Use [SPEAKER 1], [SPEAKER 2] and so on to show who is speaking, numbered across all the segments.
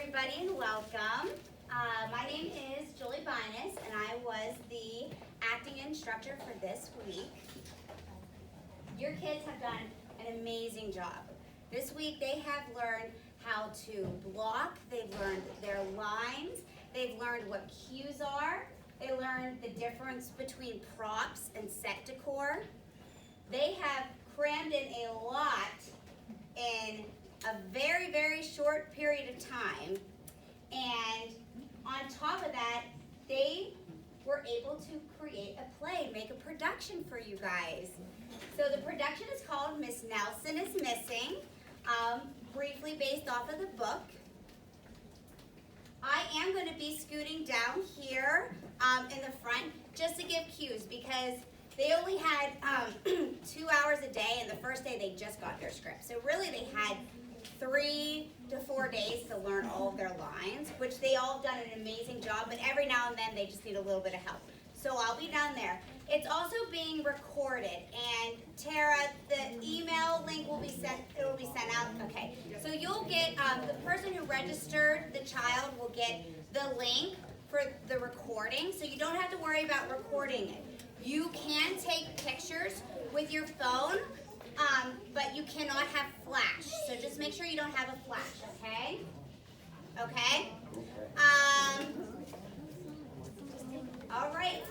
[SPEAKER 1] everybody, and welcome. My name is Julie Binus, and I was the acting instructor for this week. Your kids have done an amazing job. This week they have learned how to block, they've learned their lines, they've learned what cues are, they learned the difference between props and set decor. They have crammed in a lot in a very, very short period of time. And on top of that, they were able to create a play, make a production for you guys. So the production is called Miss Nelson is Missing, briefly based off of the book. I am going to be scooting down here in the front just to give cues because they only had 2 hours a day, and the first day they just got their script. So really they had 3 to 4 days to learn all of their lines, which they all have done an amazing job, but every now and then they just need a little bit of help. So I'll be down there. It's also being recorded, and Tara, the email link will be sent, it will be sent out. Okay, so you'll get, the person who registered the child will get the link for the recording, so you don't have to worry about recording it. You can take pictures with your phone, but you cannot have flash. So just make sure you don't have a flash, okay? Okay? All right.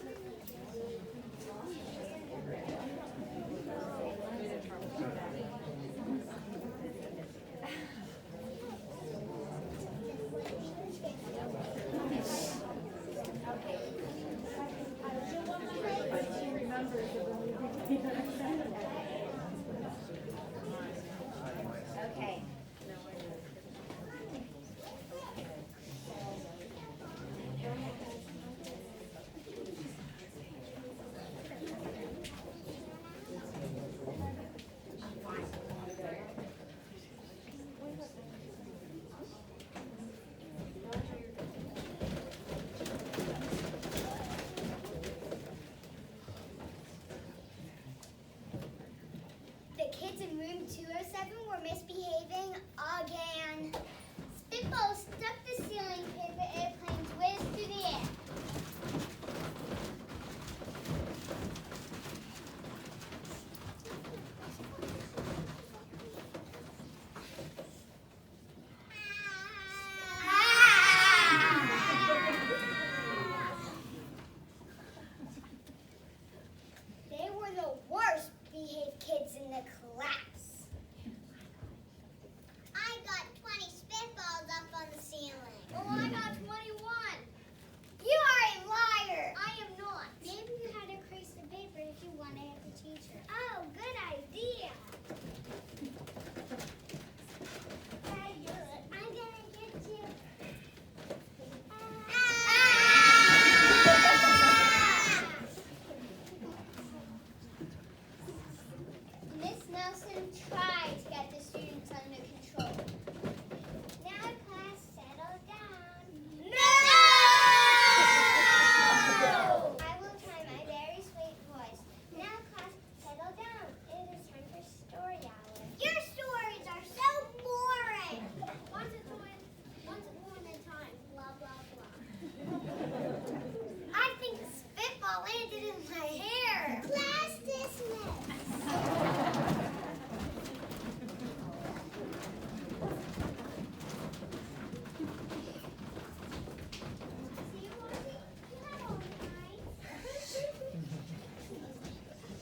[SPEAKER 1] Okay.
[SPEAKER 2] Kids in room 207 were misbehaving again. Spitballs stuck the ceiling, paper airplanes whizzed through the air. They were the worst behaved kids in the class. I got 20 spitballs up on the ceiling. Oh, I got 21. You are a liar. I am not. Maybe you had to crease the paper if you wanted at the teacher. Oh, good idea. I'm gonna get you. Miss Nelson tried to get the students under control. Now, class, settle down. No! I will try my very sweet voice. Now, class, settle down. It is time for story hour. Your stories are so boring. Once upon a time, blah, blah, blah. I think the spitball landed in my hair. Class dismissed.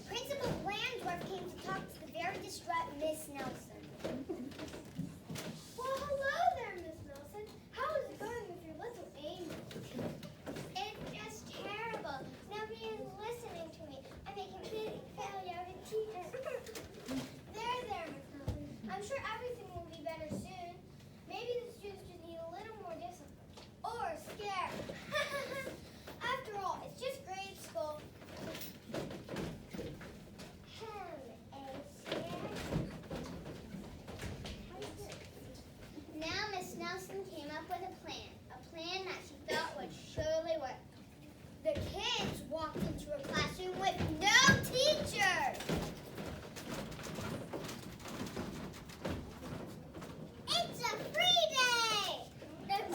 [SPEAKER 2] Principal Blandorf came to talk to the very distraught Miss Nelson. Well, hello there, Miss Nelson. How is it going with your little angel? It's just terrible. Nobody is listening to me. I make a big failure of a teacher. There, Miss Nelson. I'm sure everything will be better soon. Maybe the students just need a little more discipline. Or scare. After all, it's just grade school. Now Miss Nelson came up with a plan that she thought would surely work. The kids walked into a classroom with no teacher. It's a free day! The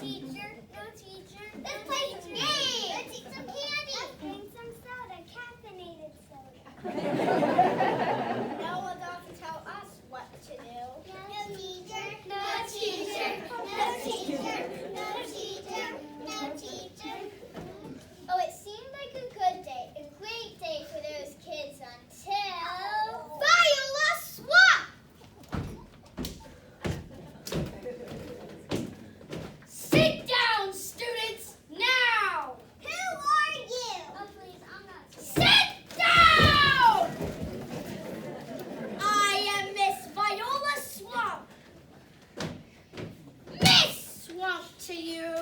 [SPEAKER 1] to you.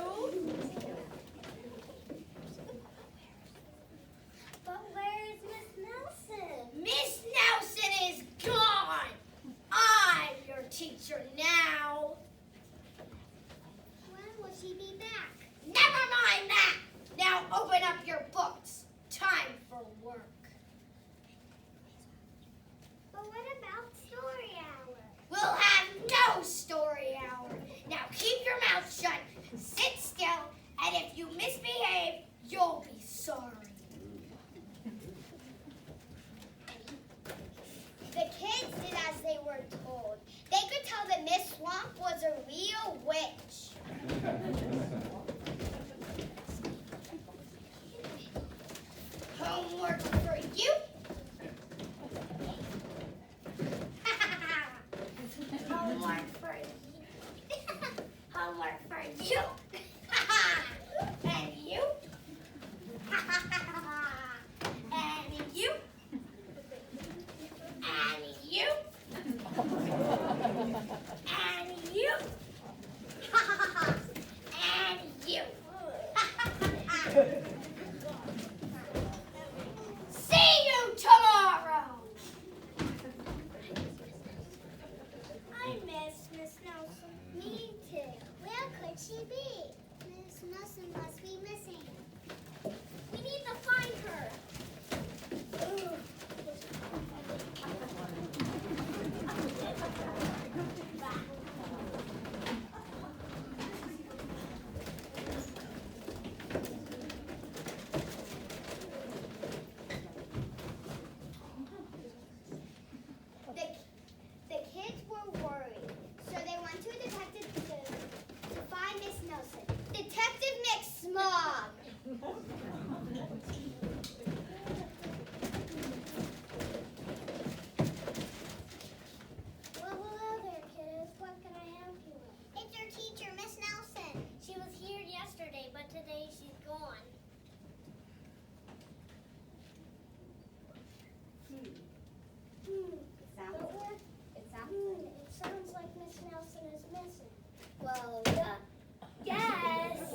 [SPEAKER 2] But where is Miss Nelson?
[SPEAKER 1] Miss Nelson is gone. I'm your teacher now.
[SPEAKER 2] When will she be back?
[SPEAKER 1] Never mind that. Now open up your books. Time for work.
[SPEAKER 2] But what about story hour?
[SPEAKER 1] We'll have no story hour. Now keep your mouth shut, sit still, and if you misbehave, you'll be sorry.
[SPEAKER 2] The kids did as they were told. They could tell that Miss Swamp was a real witch.
[SPEAKER 1] Homework for you. Homework for you. Homework for you. And you. And you. And you. And you. And you. See you tomorrow.
[SPEAKER 2] I miss Miss Nelson. Me too. Where could she be? Miss Nelson must be missing. We need to find her. The kids were worried, so they went to a detective to find Miss Nelson. Detective Nick Smog. Well, hello there, kiddos. What can I help you with? It's your teacher, Miss Nelson. She was here yesterday, but today she's gone. It sounds like Miss Nelson is missing. Well, yeah. Yes.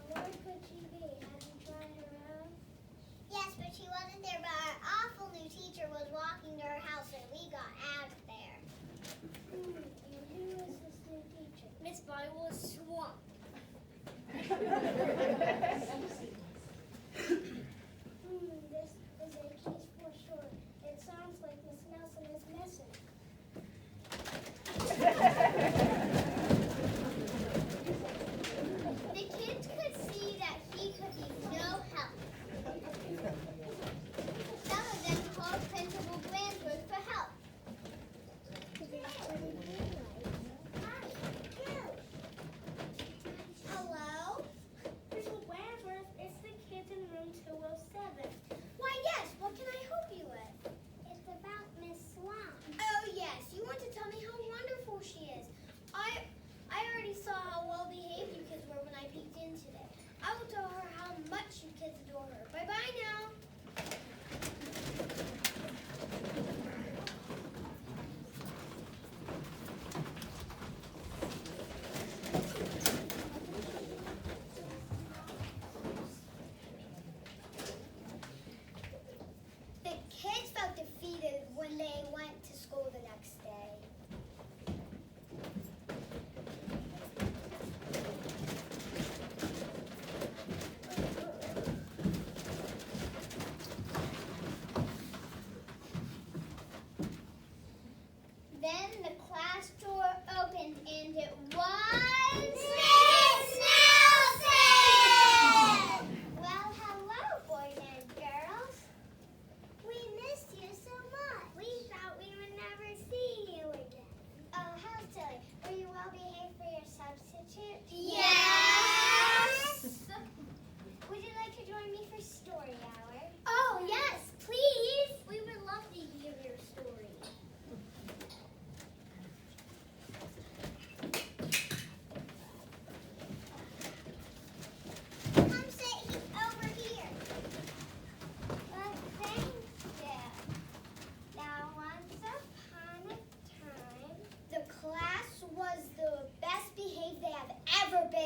[SPEAKER 2] Where could she be? Have you tried her out? Yes, but she wasn't there. But our awful new teacher was walking to her house, and we got out of there. And who is this new teacher? Miss Binus Swamp. This is a case for sure. It sounds like Miss Nelson is missing. The kids could see that he could be no help. Some of them called Principal Blanchard for help. Hello? Principal Blanchard, it's the kids in room 207. Why, yes. What can I help you with? It's about Miss Swamp. Oh, yes. You want to tell me how wonderful she is. I already saw how well-behaved you kids were when I peeked in today. I will tell her how much you kids adore her. Bye-bye now. The kids felt defeated when they went to school the next day. Then the class door opened and it was Miss Nelson! Well, hello, boys and girls. We missed you so much. We thought we would never see you again. Oh, how silly. Were you well behaved for your substitute? Yes! Would you like to join me for story hour? Oh, yes, please. We would love to hear your story.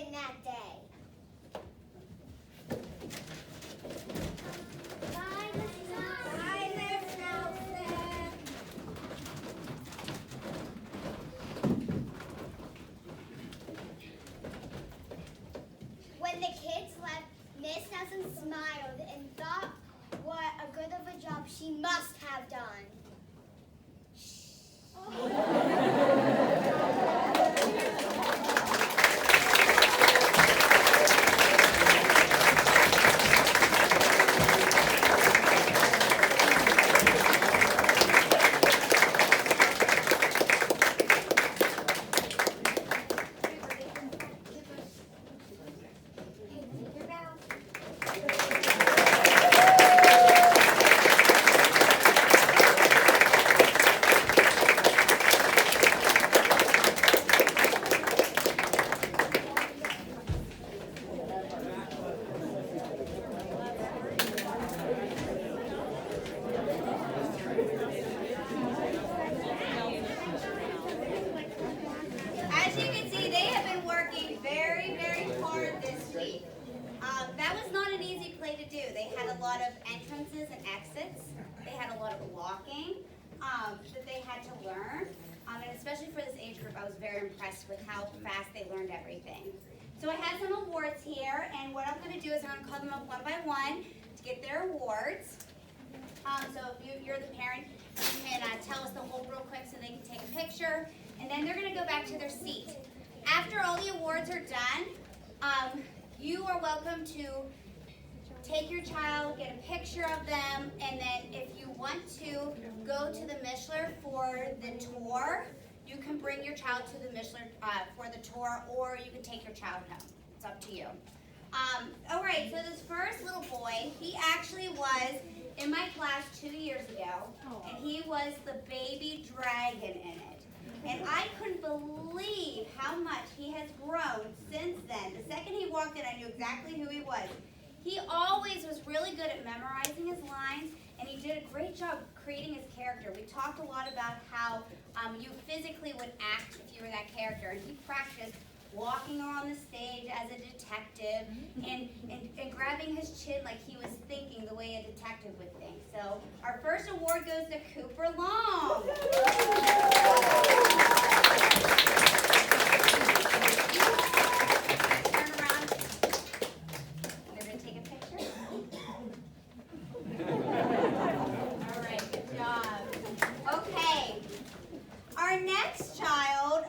[SPEAKER 2] happened that day? Bye, Miss Nelson.
[SPEAKER 1] Bye, Miss Nelson.
[SPEAKER 2] When the kids left, Miss Nelson smiled and thought what a good of a job she must have done.
[SPEAKER 1] As you can see, they have been working very, very hard this week. That was not an easy play to do. They had a lot of entrances and exits. They had a lot of walking that they had to learn. And especially for this age group, I was very impressed with how fast they learned everything. So I have some awards here, and what I'm going to do is I'm going to call them up one by one to get their awards. So if you're the parent, you can tell us the whole real quick so they can take a picture, and then they're going to go back to their seat. After all the awards are done, you are welcome to take your child, get a picture of them, and then if you want to go to the Mishler for the tour, you can bring your child to the Mishler for the tour, or you can take your child home. It's up to you. All right, so this first little boy, he actually was in my class 2 years ago, and he was the baby dragon in it. And I couldn't believe how much he has grown since then. The second he walked in, I knew exactly who he was. He always was really good at memorizing his lines, and he did a great job creating his character. We talked a lot about how you physically would act if you were that character, and he practiced walking around the stage as a detective and grabbing his chin like he was thinking the way a detective would think. So our first award goes to Cooper Long. Turn around. They're going to take a picture. All right, good job. Okay. Our next child,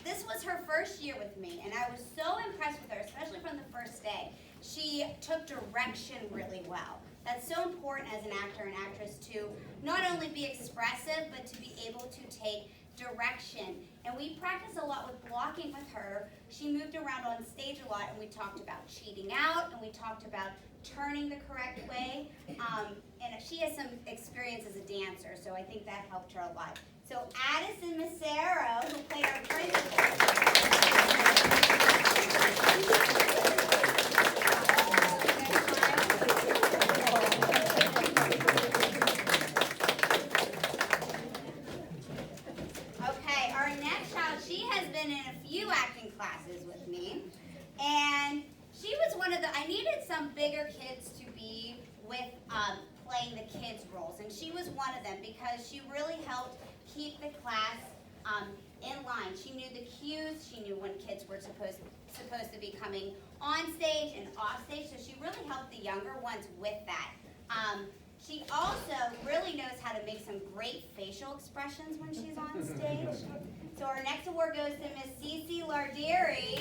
[SPEAKER 1] this was her first year with me, and I was so impressed with her, especially from the first day. She took direction really well. That's so important as an actor and actress to not only be expressive, but to be able to take direction. And we practiced a lot with blocking with her. She moved around on stage a lot, and we talked about cheating out, and we talked about turning the correct way. And she has some experience as a dancer, so I think that helped her a lot. So Addison Massaro, who played our principal. Okay, our next child, she has been in a few acting classes with me. And she was one of the, I needed some bigger kids to be with playing the kids' roles. And she was one of them because she really helped keep the class in line. She knew the cues. She knew when kids were supposed to be coming on stage and off stage. So she really helped the younger ones with that. She also really knows how to make some great facial expressions when she's on stage. So our next award goes to Miss Cece Lardieri.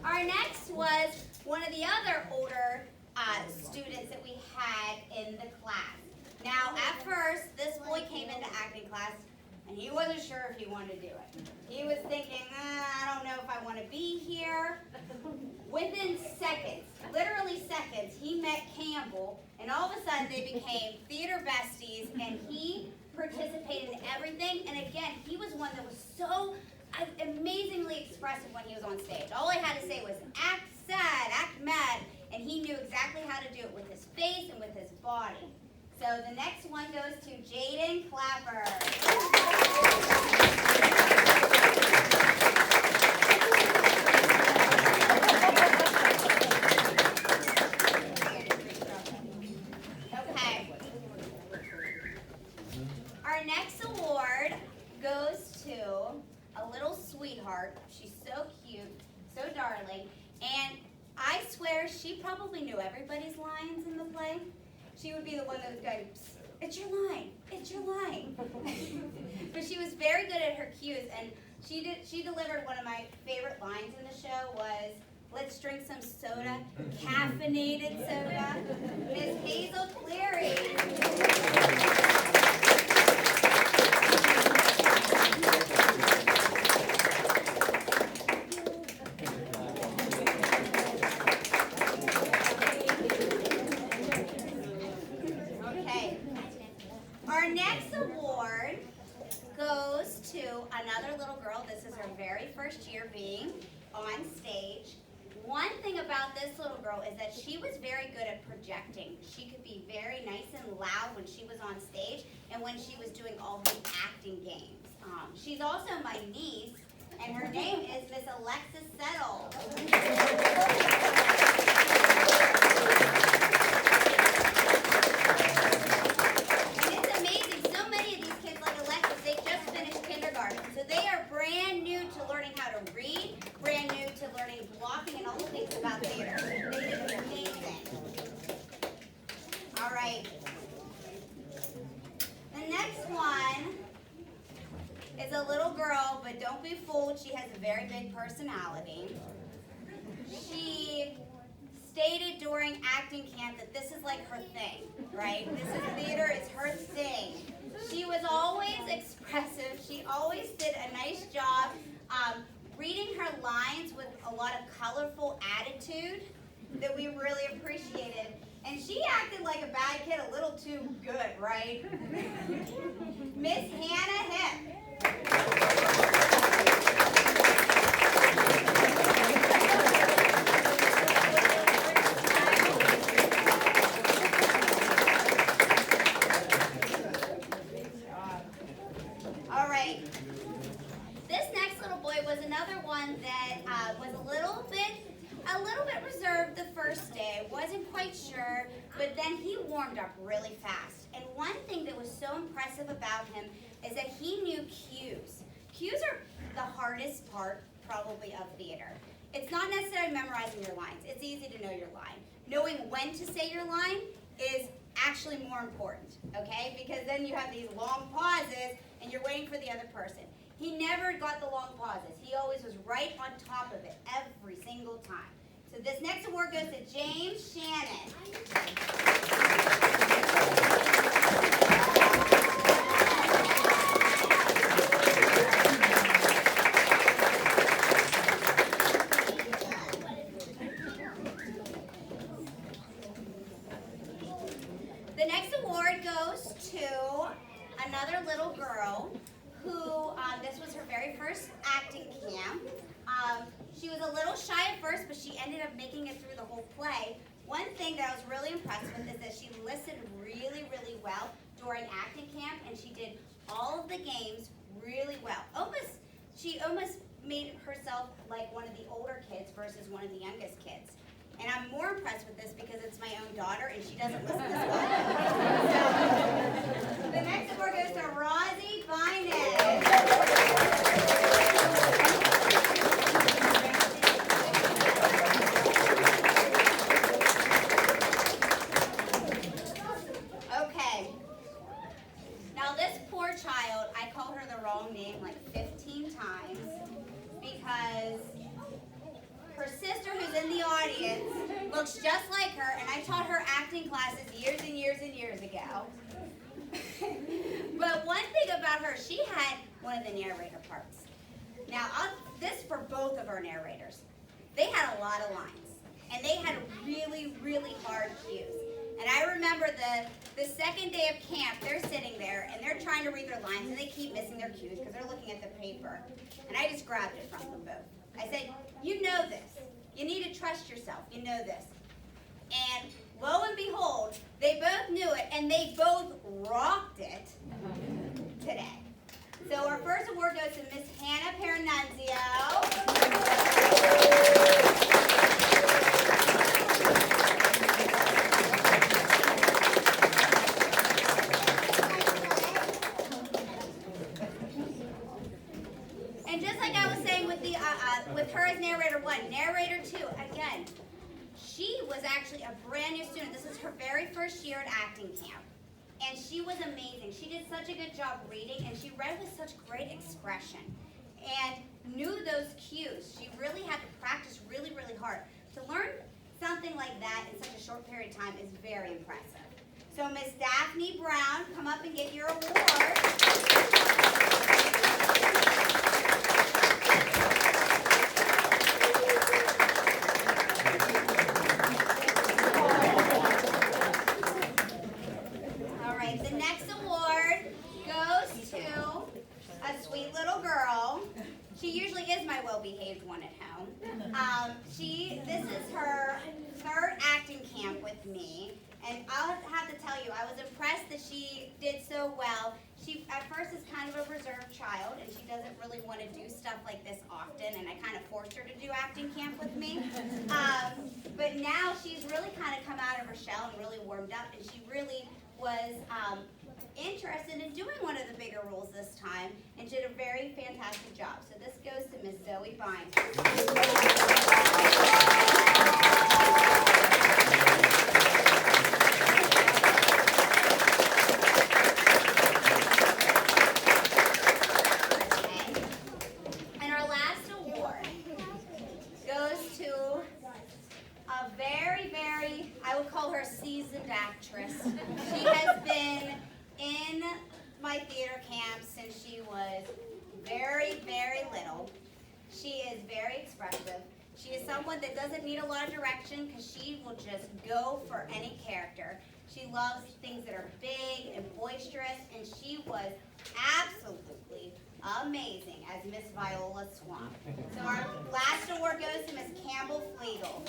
[SPEAKER 1] Our next was one of the other older students that we had in the class. Now, at first, this boy came into acting class, and he wasn't sure if he wanted to do it. He was thinking, I don't know if I want to be here. Within seconds, literally seconds, he met Campbell, and all of a sudden they became theater besties, and he participated in everything. And again, he was one that was so amazingly expressive when he was on stage. All I had to say was, act, sad, act mad, and he knew exactly how to do it with his face and with his body. So the next one goes to Jaden Clapper. Okay. Our next award goes to a little sweetheart. She's so cute, so darling, and I swear she probably knew everybody's lines in the play. She would be the one that was going, "Psst, it's your line, it's your line." But she was very good at her cues, and she delivered one of my favorite lines in the show was, "Let's drink some soda, caffeinated soda." Miss Hazel Cleary. Our next award goes to another little girl. This is her very first year being on stage. One thing about this little girl is that she was very good at projecting. She could be very nice and loud when she was on stage and when she was doing all the acting games. She's also my niece, and her name is Miss Alexis Settle. So they are brand new to learning how to read, brand new to learning blocking and all the things about theater. They did amazing. All right. The next one is a little girl, but don't be fooled. She has a very big personality. She stated during acting camp that this is like her thing, right? This is theater, is her thing. She was always expressive. She always did a nice job reading her lines with a lot of colorful attitude that we really appreciated. And she acted like a bad kid a little too good, right? Miss Hannah Hip. All right. This next little boy was another one that was a little bit reserved the first day. Wasn't quite sure, but then he warmed up really fast. And one thing that was so impressive about him is that he knew cues. Cues are the hardest part, probably, of theater. It's not necessarily memorizing your lines. It's easy to know your line. Knowing when to say your line is actually more important, okay? Because then you have these long pauses and you're waiting for the other person. He never got the long pauses. He always was right on top of it every single time. So this next award goes to James Shannon. The next award goes to another little girl who, this was her very first acting camp. She was a little shy at first, but she ended up making it through the whole play. One thing that I was really impressed with is that she listened really, really well during acting camp, and she did all of the games really well. She almost made herself like one of the older kids versus one of the youngest kids. And I'm more impressed with this because it's my own daughter and she doesn't listen as well. So, the next award goes to Rosie Binus. Okay. Now this poor child, I called her the wrong name like 15 times because her sister, who's in the audience, looks just like her, and I taught her acting classes years and years and years ago. But one thing about her, she had one of the narrator parts. Now, this for both of our narrators. They had a lot of lines, and they had really, really hard cues. And I remember the second day of camp, they're sitting there, and they're trying to read their lines, and they keep missing their cues because they're looking at the paper. And I just grabbed it from them both. I said, you know this. You need to trust yourself. You know this. And lo and behold, they both knew it, and they both rocked it today. So our first award goes to Miss Hannah Paranunzio. And just like I was saying with her as narrator 1, narrator 2, again, she was actually a brand new student. This is her very first year at acting camp. And she was amazing. She did such a good job reading, and she read with such great expression and knew those cues. She really had to practice really, really hard. To learn something like that in such a short period of time is very impressive. So Miss Daphne Brown, come up and get your award. She usually is my well-behaved one at home. This is her third acting camp with me, and I'll have to tell you, I was impressed that she did so well. She, at first, is kind of a reserved child, and she doesn't really want to do stuff like this often, and I kind of forced her to do acting camp with me. But now she's really kind of come out of her shell and really warmed up, and she really was interested in doing one of the bigger roles this time, and did a very fantastic job. So this goes to Miss Zoe Binus. Okay. And our last award goes to a very, very, I would call her a seasoned actress. She has been in my theater camp since she was very, very little. She is very expressive. She is someone that doesn't need a lot of direction because she will just go for any character. She loves things that are big and boisterous, and she was absolutely amazing as Miss Viola Swamp. So our last award goes to Miss Campbell Flegel.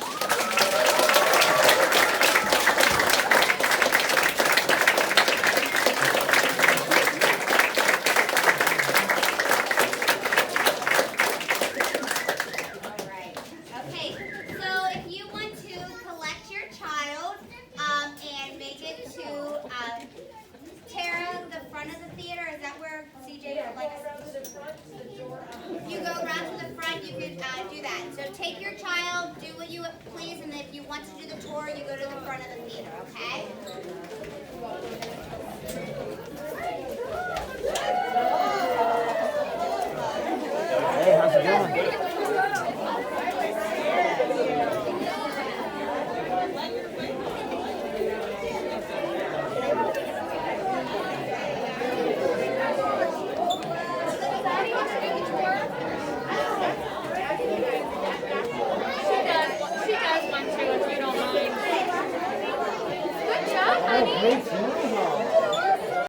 [SPEAKER 1] You go around to the front, you could do that. So take your child, do what you please, and if you want to do the tour, you go to the front of the theater, okay?
[SPEAKER 3] Hey, how's it going?